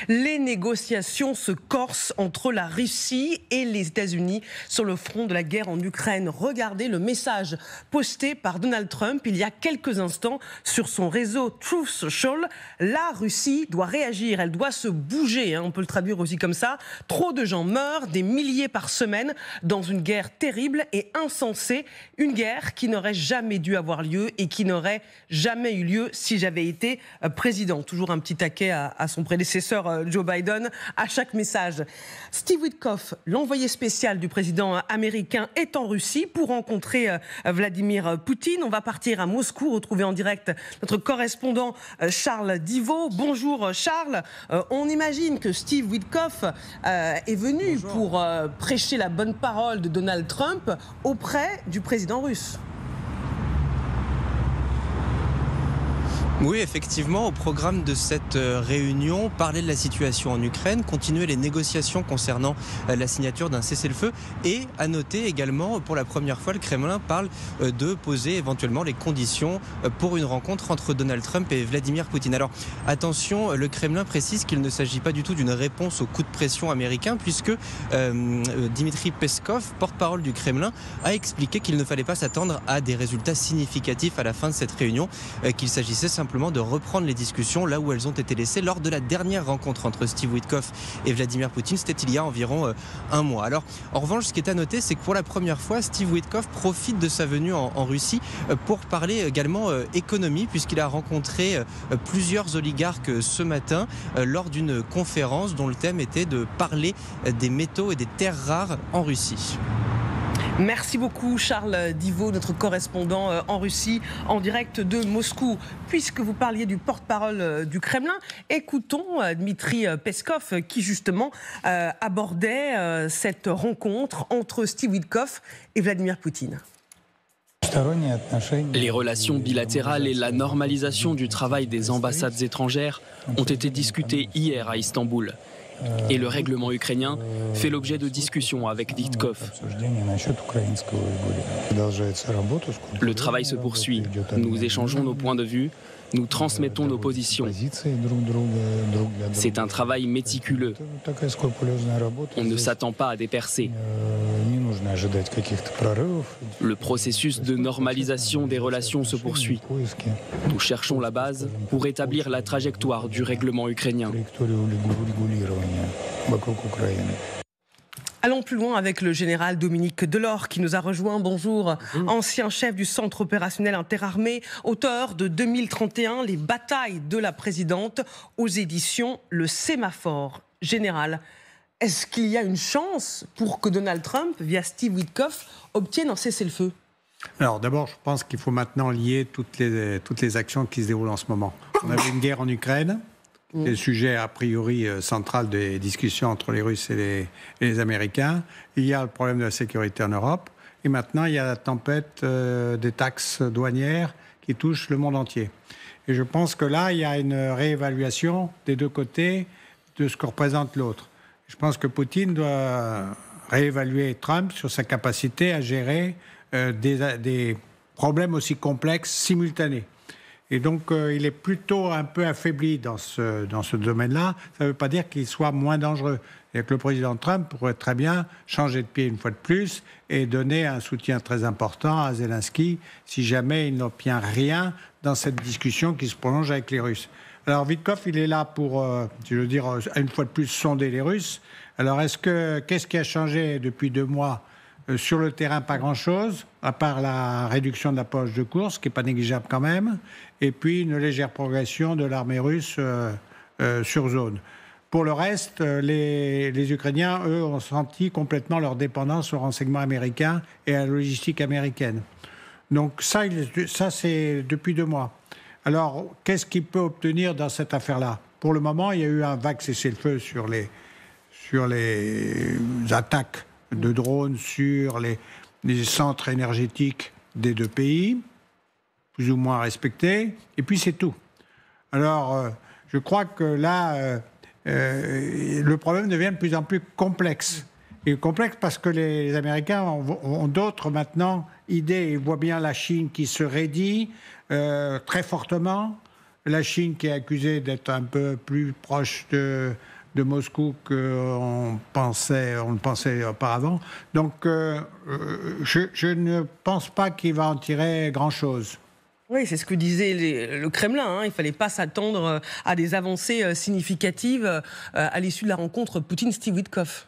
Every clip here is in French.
Les négociations se corsent entre la Russie et les États-Unis sur le front de la guerre en Ukraine. Regardez le message posté par Donald Trump il y a quelques instants sur son réseau Truth Social. La Russie doit réagir, elle doit se bouger, on peut le traduire aussi comme ça. Trop de gens meurent, des milliers par semaine, dans une guerre terrible et insensée. Une guerre qui n'aurait jamais dû avoir lieu et qui n'aurait jamais eu lieu si j'avais été président. Toujours un petit taquet à son prédécesseur Joe Biden à chaque message. Steve Witkoff, l'envoyé spécial du président américain, est en Russie pour rencontrer Vladimir Poutine. On va partir à Moscou, retrouver en direct notre correspondant Charles Diveau. Bonjour Charles. On imagine que Steve Witkoff est venu pour prêcher la bonne parole de Donald Trump auprès du président russe. Oui, effectivement, au programme de cette réunion, parler de la situation en Ukraine, continuer les négociations concernant la signature d'un cessez-le-feu et à noter également, pour la première fois, le Kremlin parle de poser éventuellement les conditions pour une rencontre entre Donald Trump et Vladimir Poutine. Alors attention, le Kremlin précise qu'il ne s'agit pas du tout d'une réponse au coup de pression américain puisque Dmitry Peskov, porte-parole du Kremlin, a expliqué qu'il ne fallait pas s'attendre à des résultats significatifs à la fin de cette réunion, qu'il s'agissait simplement de reprendre les discussions là où elles ont été laissées lors de la dernière rencontre entre Steve Witkoff et Vladimir Poutine. C'était il y a environ un mois. Alors, en revanche, ce qui est à noter, c'est que pour la première fois, Steve Witkoff profite de sa venue en Russie pour parler également économie, puisqu'il a rencontré plusieurs oligarques ce matin lors d'une conférence dont le thème était de parler des métaux et des terres rares en Russie. Merci beaucoup Charles Diveau, notre correspondant en Russie, en direct de Moscou. Puisque vous parliez du porte-parole du Kremlin, écoutons Dmitry Peskov qui justement abordait cette rencontre entre Steve Witkoff et Vladimir Poutine. Les relations bilatérales et la normalisation du travail des ambassades étrangères ont été discutées hier à Istanbul. Et le règlement ukrainien fait l'objet de discussions avec Witkoff. Le travail se poursuit. Nous échangeons nos points de vue, nous transmettons nos positions. C'est un travail méticuleux. On ne s'attend pas à des percées. Le processus de normalisation des relations se poursuit. Nous cherchons la base pour établir la trajectoire du règlement ukrainien. Allons plus loin avec le général Dominique Delors qui nous a rejoint. Bonjour. Ancien chef du centre opérationnel interarmé, auteur de 2031, Les batailles de la présidente, aux éditions Le Sémaphore. Général, est-ce qu'il y a une chance pour que Donald Trump, via Steve Witkoff, obtienne un cessez-le-feu ? Alors d'abord, je pense qu'il faut maintenant lier toutes les actions qui se déroulent en ce moment. On avait une guerre en Ukraine. C'est le sujet a priori central des discussions entre les Russes et les Américains. Il y a le problème de la sécurité en Europe. Et maintenant, il y a la tempête des taxes douanières qui touche le monde entier. Et je pense que là, il y a une réévaluation des deux côtés de ce que représente l'autre. Je pense que Poutine doit réévaluer Trump sur sa capacité à gérer des problèmes aussi complexes simultanés. Et donc, il est plutôt un peu affaibli dans ce domaine-là. Ça ne veut pas dire qu'il soit moins dangereux. Et que le président Trump pourrait très bien changer de pied une fois de plus et donner un soutien très important à Zelensky si jamais il n'obtient rien dans cette discussion qui se prolonge avec les Russes. Alors, Witkoff, il est là pour, je veux dire, une fois de plus, sonder les Russes. Alors, qu'est-ce qui a changé depuis 2 mois ? Sur le terrain, pas grand-chose, à part la réduction de la poche de course, qui n'est pas négligeable quand même, et puis une légère progression de l'armée russe sur zone. Pour le reste, les Ukrainiens, eux, ont senti complètement leur dépendance au renseignement américain et à la logistique américaine. Donc ça c'est depuis 2 mois. Alors, qu'est-ce qu'il peut obtenir dans cette affaire-là ? Pour le moment, il y a eu un vague cessez-le-feu sur les attaques de drones sur les centres énergétiques des 2 pays, plus ou moins respectés, et puis c'est tout. Alors, je crois que là, le problème devient de plus en plus complexe. Et complexe parce que les Américains ont d'autres, maintenant, idées. Ils voient bien la Chine qui se raidit très fortement, la Chine qui est accusée d'être un peu plus proche de Moscou qu'on ne pensait auparavant. Donc, je ne pense pas qu'il va en tirer grand-chose. Oui, c'est ce que disait le Kremlin. Il ne fallait pas s'attendre à des avancées significatives à l'issue de la rencontre Poutine-Steve Witkoff.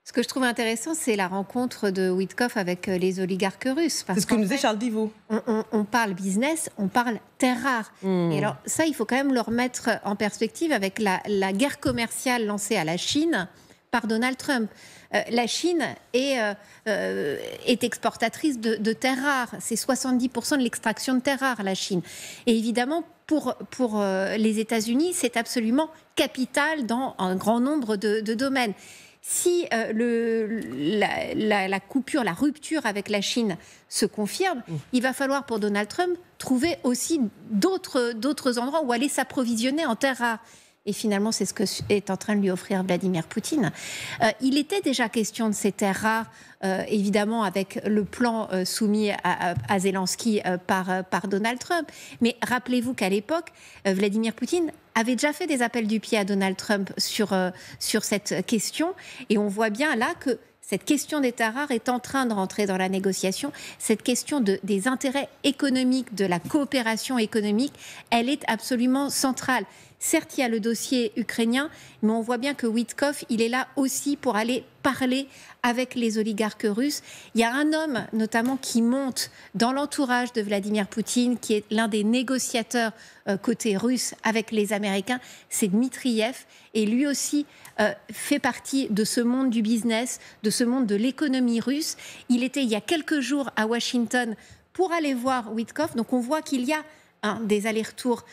Ce que je trouve intéressant, c'est la rencontre de Witkoff avec les oligarques russes. C'est ce que nous disait Charles Divot. On parle business, on parle terres rares. Et alors ça, il faut quand même le remettre en perspective avec la guerre commerciale lancée à la Chine par Donald Trump. La Chine est exportatrice de terres rares. C'est 70% de l'extraction de terres rares, la Chine. Et évidemment, pour les États-Unis, c'est absolument capital dans un grand nombre de domaines. Si la coupure, la rupture avec la Chine se confirme, il va falloir pour Donald Trump trouver aussi d'autres endroits où aller s'approvisionner en terres rares. Et finalement, c'est ce que est en train de lui offrir Vladimir Poutine. Il était déjà question de ces terres rares, évidemment, avec le plan soumis à Zelensky par Donald Trump. Mais rappelez-vous qu'à l'époque, Vladimir Poutine avait déjà fait des appels du pied à Donald Trump sur cette question. Et on voit bien là que cette question des terres rares est en train de rentrer dans la négociation. Cette question des intérêts économiques, de la coopération économique, elle est absolument centrale. Certes, il y a le dossier ukrainien, mais on voit bien que Witkoff, il est là aussi pour aller parler avec les oligarques russes. Il y a un homme, notamment, qui monte dans l'entourage de Vladimir Poutine, qui est l'un des négociateurs côté russe avec les Américains, c'est Dmitriev. Et lui aussi fait partie de ce monde du business, de ce monde de l'économie russe. Il était, il y a quelques jours, à Washington pour aller voir Witkoff. Donc on voit qu'il y a des allers-retours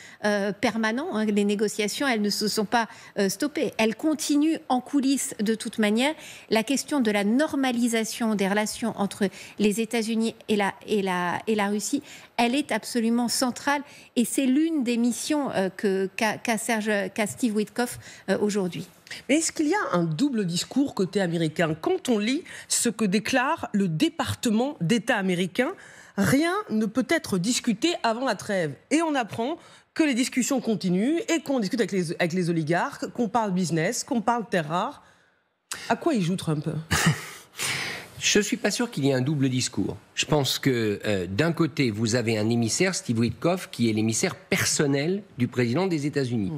permanents. Les négociations, elles ne se sont pas stoppées. Elles continuent en coulisses de toute manière. La question de la normalisation des relations entre les États-Unis et la Russie, elle est absolument centrale. Et c'est l'une des missions qu'a Steve Witkoff aujourd'hui. Mais est-ce qu'il y a un double discours côté américain ? Quand on lit ce que déclare le département d'État américain, rien ne peut être discuté avant la trêve. Et on apprend que les discussions continuent et qu'on discute avec les oligarques, qu'on parle business, qu'on parle terres rares. À quoi il joue Trump ? Je ne suis pas sûr qu'il y ait un double discours. Je pense que d'un côté, vous avez un émissaire, Steve Witkoff, qui est l'émissaire personnel du président des États-Unis.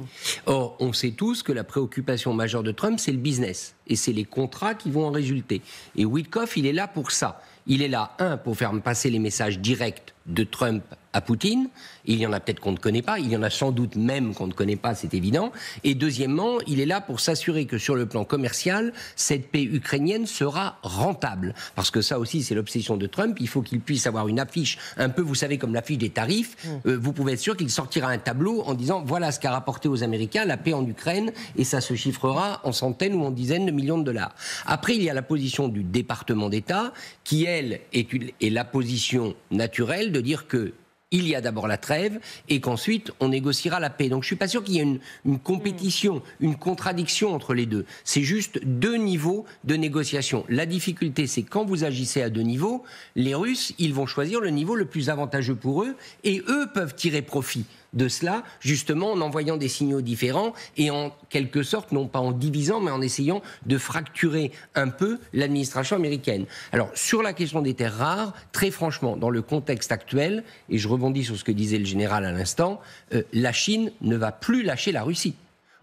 Or, on sait tous que la préoccupation majeure de Trump, c'est le business. Et c'est les contrats qui vont en résulter. Et Witkoff, il est là pour ça. Il est là, pour faire passer les messages directs de Trump à Poutine. Il y en a peut-être qu'on ne connaît pas, il y en a sans doute même qu'on ne connaît pas, c'est évident. Et deuxièmement, il est là pour s'assurer que sur le plan commercial, cette paix ukrainienne sera rentable. Parce que ça aussi, c'est l'obsession de Trump. Il faut qu'il puisse avoir une affiche, un peu, vous savez, comme l'affiche des tarifs. Vous pouvez être sûr qu'il sortira un tableau en disant, voilà ce qu'a rapporté aux Américains la paix en Ukraine, et ça se chiffrera en centaines ou en dizaines de millions de dollars. Après, il y a la position du département d'État, qui, elle, est la position naturelle de dire que il y a d'abord la trêve et qu'ensuite on négociera la paix. Donc je ne suis pas sûr qu'il y ait une compétition, une contradiction entre les deux. C'est juste deux niveaux de négociation. La difficulté, c'est quand vous agissez à deux niveaux, les Russes, ils vont choisir le niveau le plus avantageux pour eux et eux peuvent tirer profit de cela, justement en envoyant des signaux différents et en quelque sorte, non pas en divisant, mais en essayant de fracturer un peu l'administration américaine. Alors, sur la question des terres rares, très franchement, dans le contexte actuel, et je rebondis sur ce que disait le général à l'instant, la Chine ne va plus lâcher la Russie.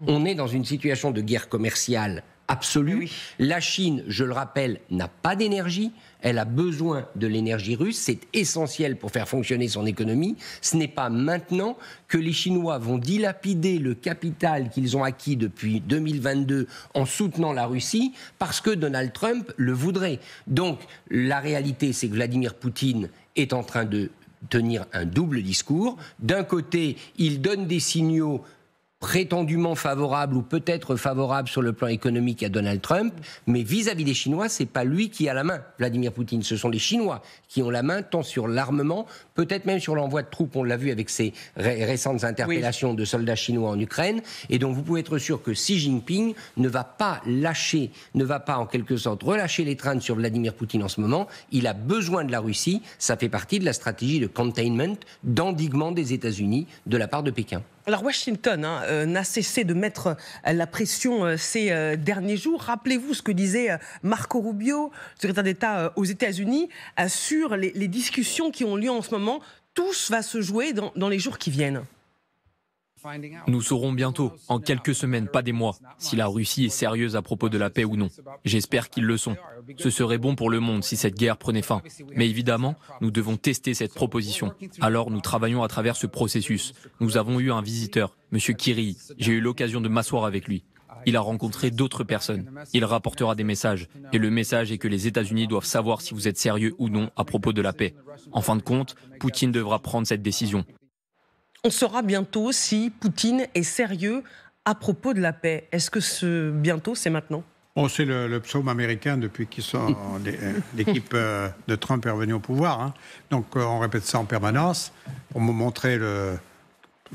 On est dans une situation de guerre commerciale absolue. Oui. La Chine, je le rappelle, n'a pas d'énergie. Elle a besoin de l'énergie russe. C'est essentiel pour faire fonctionner son économie. Ce n'est pas maintenant que les Chinois vont dilapider le capital qu'ils ont acquis depuis 2022 en soutenant la Russie parce que Donald Trump le voudrait. Donc, la réalité, c'est que Vladimir Poutine est en train de tenir un double discours. D'un côté, il donne des signaux prétendument favorable ou peut-être favorable sur le plan économique à Donald Trump, mais vis-à-vis des Chinois, c'est pas lui qui a la main, Vladimir Poutine, ce sont les Chinois qui ont la main tant sur l'armement, peut-être même sur l'envoi de troupes, on l'a vu avec ces récentes interpellations de soldats chinois en Ukraine, et donc vous pouvez être sûr que Xi Jinping ne va pas en quelque sorte relâcher les traînes sur Vladimir Poutine en ce moment, il a besoin de la Russie, ça fait partie de la stratégie de containment, d'endiguement des États-Unis de la part de Pékin. Alors Washington n'a cessé de mettre la pression ces derniers jours. Rappelez-vous ce que disait Marco Rubio, secrétaire d'État aux États-Unis, sur les discussions qui ont lieu en ce moment. Tout va se jouer dans les jours qui viennent. Nous saurons bientôt, en quelques semaines, pas des mois, si la Russie est sérieuse à propos de la paix ou non. J'espère qu'ils le sont. Ce serait bon pour le monde si cette guerre prenait fin. Mais évidemment, nous devons tester cette proposition. Alors nous travaillons à travers ce processus. Nous avons eu un visiteur, M. Kirill. J'ai eu l'occasion de m'asseoir avec lui. Il a rencontré d'autres personnes. Il rapportera des messages. Et le message est que les États-Unis doivent savoir si vous êtes sérieux ou non à propos de la paix. En fin de compte, Poutine devra prendre cette décision. On saura bientôt si Poutine est sérieux à propos de la paix. Est-ce que ce bientôt, c'est maintenant ? C'est le psaume américain depuis qu'ils sont l'équipe de Trump est revenue au pouvoir. Hein. Donc on répète ça en permanence pour montrer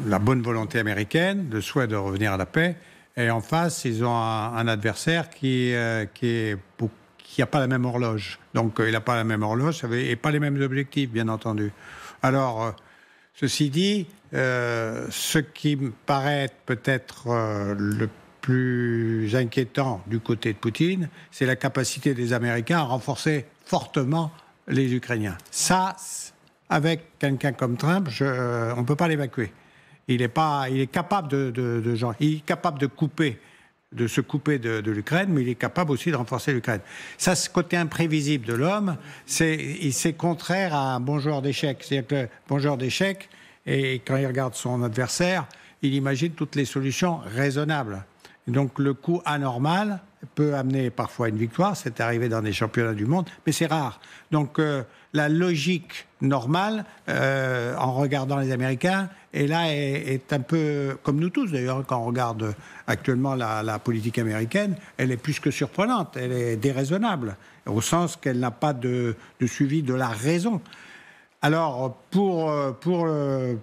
la bonne volonté américaine, le souhait de revenir à la paix. Et en face, ils ont un adversaire qui n'a pas la même horloge. Donc il n'a pas la même horloge et pas les mêmes objectifs, bien entendu. Alors, ceci dit, ce qui me paraît peut-être le plus inquiétant du côté de Poutine, c'est la capacité des Américains à renforcer fortement les Ukrainiens. Ça, avec quelqu'un comme Trump, on ne peut pas l'évacuer. Il est capable il est capable de se couper de l'Ukraine, mais il est capable aussi de renforcer l'Ukraine. Ça, ce côté imprévisible de l'homme, c'est contraire à un bon joueur d'échecs. C'est-à-dire que le bon joueur d'échecs, et quand il regarde son adversaire, il imagine toutes les solutions raisonnables. Donc le coup anormal peut amener parfois une victoire, c'est arrivé dans des championnats du monde, mais c'est rare. Donc la logique normale, en regardant les Américains, et là est un peu, comme nous tous d'ailleurs, quand on regarde actuellement la politique américaine, elle est plus que surprenante, elle est déraisonnable, au sens qu'elle n'a pas de suivi de la raison. Alors, pour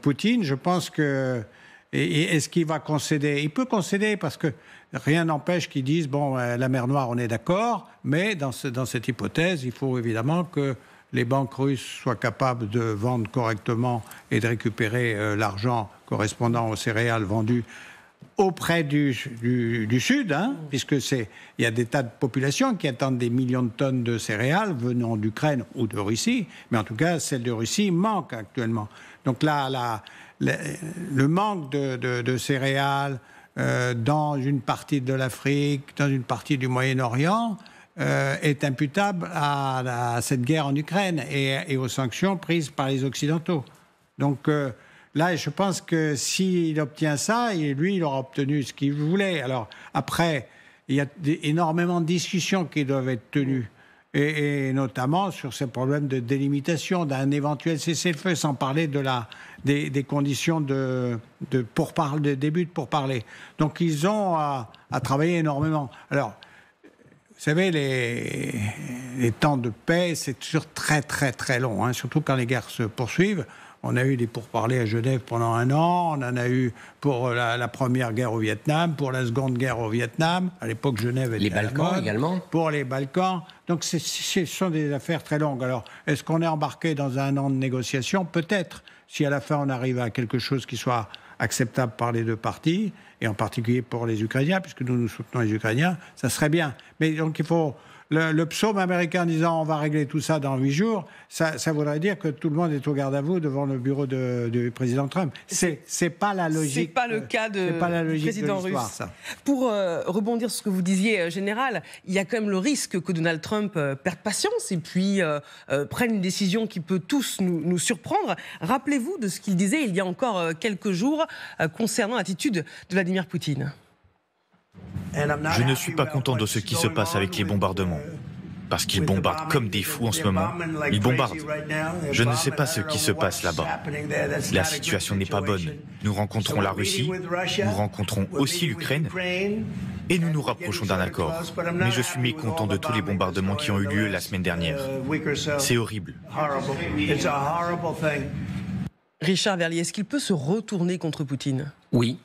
Poutine, je pense que... Est-ce qu'il va concéder ? Il peut concéder parce que rien n'empêche qu'ils disent, bon, la mer Noire, on est d'accord, mais dans cette hypothèse, il faut évidemment que les banques russes soient capables de vendre correctement et de récupérer l'argent correspondant aux céréales vendues auprès du Sud, hein, puisque il y a des tas de populations qui attendent des millions de tonnes de céréales venant d'Ukraine ou de Russie, mais en tout cas, celle de Russie manque actuellement. Donc là, le manque de céréales dans une partie de l'Afrique, dans une partie du Moyen-Orient, est imputable à cette guerre en Ukraine et aux sanctions prises par les Occidentaux. Donc là, je pense que s'il obtient ça, lui, il aura obtenu ce qu'il voulait. Alors après, il y a énormément de discussions qui doivent être tenues. Et notamment sur ces problèmes de délimitation, d'un éventuel cessez-le-feu, sans parler des conditions de début de pourparlers. Donc ils ont à travailler énormément. Alors, vous savez, les temps de paix, c'est toujours très très très long, hein, surtout quand les guerres se poursuivent. On a eu des pourparlers à Genève pendant 1 an, on en a eu pour la première guerre au Vietnam, pour la seconde guerre au Vietnam. À l'époque, Genève était les Balkans également. Pour les Balkans. Donc, ce sont des affaires très longues. Alors, est-ce qu'on est embarqué dans 1 an de négociations ? Peut-être. Si à la fin, on arrive à quelque chose qui soit acceptable par les deux parties, et en particulier pour les Ukrainiens, puisque nous soutenons les Ukrainiens, ça serait bien. Mais donc, il faut... Le psaume américain disant on va régler tout ça dans 8 jours, ça voudrait dire que tout le monde est au garde à vous devant le bureau du président Trump. C'est pas la logique. C'est pas le cas du président russe. Ça. Pour rebondir sur ce que vous disiez, Général, il y a quand même le risque que Donald Trump perde patience et puis prenne une décision qui peut tous nous surprendre. Rappelez-vous de ce qu'il disait il y a encore quelques jours concernant l'attitude de Vladimir Poutine. Je ne suis pas content de ce qui se passe avec les bombardements. Parce qu'ils bombardent comme des fous en ce moment. Ils bombardent. Je ne sais pas ce qui se passe là-bas. La situation n'est pas bonne. Nous rencontrons la Russie, nous rencontrons aussi l'Ukraine, et nous nous rapprochons d'un accord. Mais je suis mécontent de tous les bombardements qui ont eu lieu la semaine dernière. C'est horrible. Richard Verlier, est-ce qu'il peut se retourner contre Poutine ? Oui.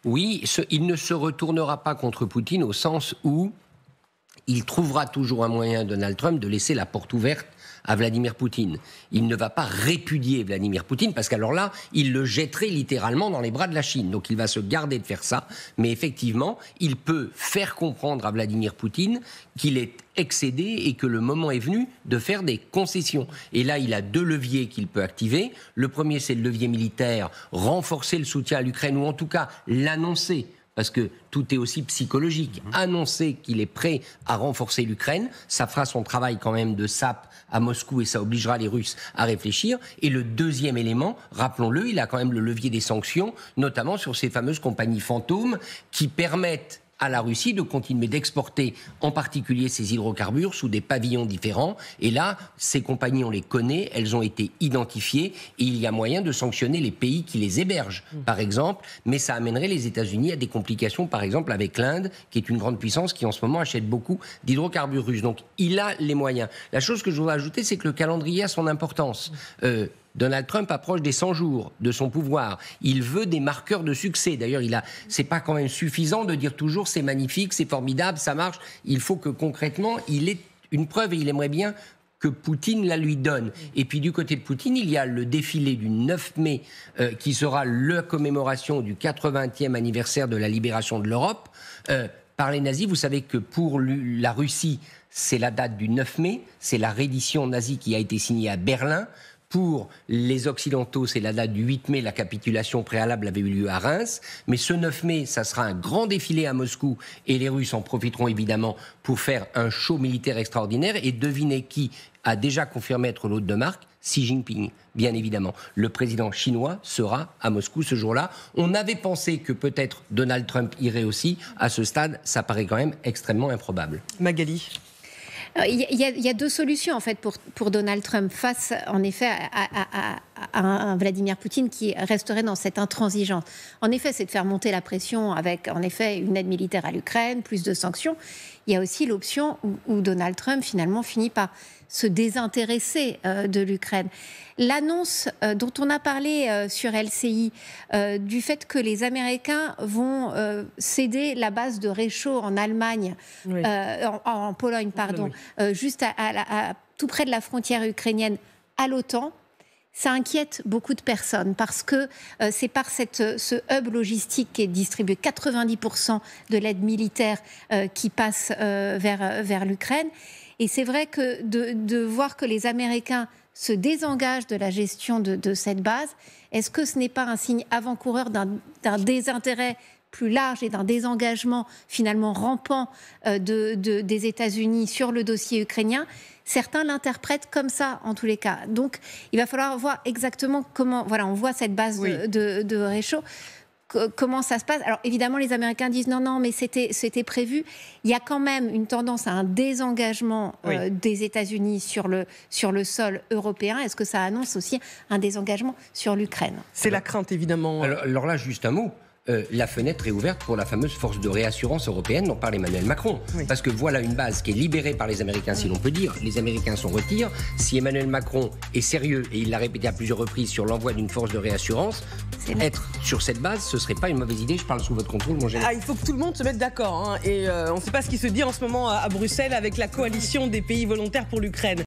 Oui, il ne se retournera pas contre Poutine au sens où il trouvera toujours un moyen, Donald Trump, de laisser la porte ouverte à Vladimir Poutine. Il ne va pas répudier Vladimir Poutine, parce qu'alors là, il le jetterait littéralement dans les bras de la Chine. Donc il va se garder de faire ça. Mais effectivement, il peut faire comprendre à Vladimir Poutine qu'il est excédé et que le moment est venu de faire des concessions. Et là, il a 2 leviers qu'il peut activer. Le premier, c'est le levier militaire, renforcer le soutien à l'Ukraine, ou en tout cas l'annoncer. Parce que tout est aussi psychologique. Annoncer qu'il est prêt à renforcer l'Ukraine, ça fera son travail quand même de sape à Moscou et ça obligera les Russes à réfléchir. Et le deuxième élément, rappelons-le, il a quand même le levier des sanctions, notamment sur ces fameuses compagnies fantômes qui permettent à la Russie de continuer d'exporter en particulier ses hydrocarbures sous des pavillons différents. Et là, ces compagnies, on les connaît, elles ont été identifiées et il y a moyen de sanctionner les pays qui les hébergent, par exemple. Mais ça amènerait les États-Unis à des complications, par exemple avec l'Inde, qui est une grande puissance qui en ce moment achète beaucoup d'hydrocarbures russes. Donc il a les moyens. La chose que je voudrais ajouter, c'est que le calendrier a son importance. Donald Trump approche des 100 jours de son pouvoir. Il veut des marqueurs de succès. D'ailleurs, c'est pas quand même suffisant de dire toujours c'est magnifique, c'est formidable, ça marche. Il faut que concrètement, il ait une preuve et il aimerait bien que Poutine la lui donne. Et puis du côté de Poutine, il y a le défilé du 9 mai qui sera la commémoration du 80e anniversaire de la libération de l'Europe par les nazis. Vous savez que pour la Russie, c'est la date du 9 mai, c'est la reddition nazie qui a été signée à Berlin. Pour les Occidentaux, c'est la date du 8 mai, la capitulation préalable avait eu lieu à Reims. Mais ce 9 mai, ça sera un grand défilé à Moscou et les Russes en profiteront évidemment pour faire un show militaire extraordinaire. Et devinez qui a déjà confirmé être l'hôte de marque ? Xi Jinping, bien évidemment. Le président chinois sera à Moscou ce jour-là. On avait pensé que peut-être Donald Trump irait aussi. À ce stade, ça paraît quand même extrêmement improbable. Magali. Il y a 2 solutions en fait pour Donald Trump face en effet à un Vladimir Poutine qui resterait dans cette intransigeance. En effet, c'est de faire monter la pression avec en effet une aide militaire à l'Ukraine, plus de sanctions. Il y a aussi l'option où Donald Trump finalement finit par se désintéresser de l'Ukraine. L'annonce dont on a parlé sur LCI, du fait que les Américains vont céder la base de Rzeszów en Allemagne, oui. en Pologne, pardon, oui. Juste tout près de la frontière ukrainienne, à l'OTAN, ça inquiète beaucoup de personnes parce que c'est par ce hub logistique qui est distribué 90% de l'aide militaire qui passe vers l'Ukraine. Et c'est vrai que de voir que les Américains se désengagent de la gestion de cette base, est-ce que ce n'est pas un signe avant-coureur d'un désintérêt plus large et d'un désengagement finalement rampant des États-Unis sur le dossier ukrainien? Certains l'interprètent comme ça, en tous les cas. Donc, il va falloir voir exactement comment... Voilà, on voit cette base oui. de Rzeszów. Comment ça se passe? Alors, évidemment, les Américains disent non, mais c'était prévu. Il y a quand même une tendance à un désengagement oui. Des États-Unis sur le sol européen. Est-ce que ça annonce aussi un désengagement sur l'Ukraine? C'est la crainte, évidemment. Alors là, juste un mot. La fenêtre est ouverte pour la fameuse force de réassurance européenne dont parle Emmanuel Macron. Oui. Parce que voilà une base qui est libérée par les Américains, si l'on peut dire. Les Américains s'en retirent. Si Emmanuel Macron est sérieux, et il l'a répété à plusieurs reprises sur l'envoi d'une force de réassurance, être sur cette base, ce ne serait pas une mauvaise idée. Je parle sous votre contrôle, mon général. Il faut que tout le monde se mette d'accord. Hein. Et on ne sait pas ce qui se dit en ce moment à Bruxelles avec la coalition des pays volontaires pour l'Ukraine.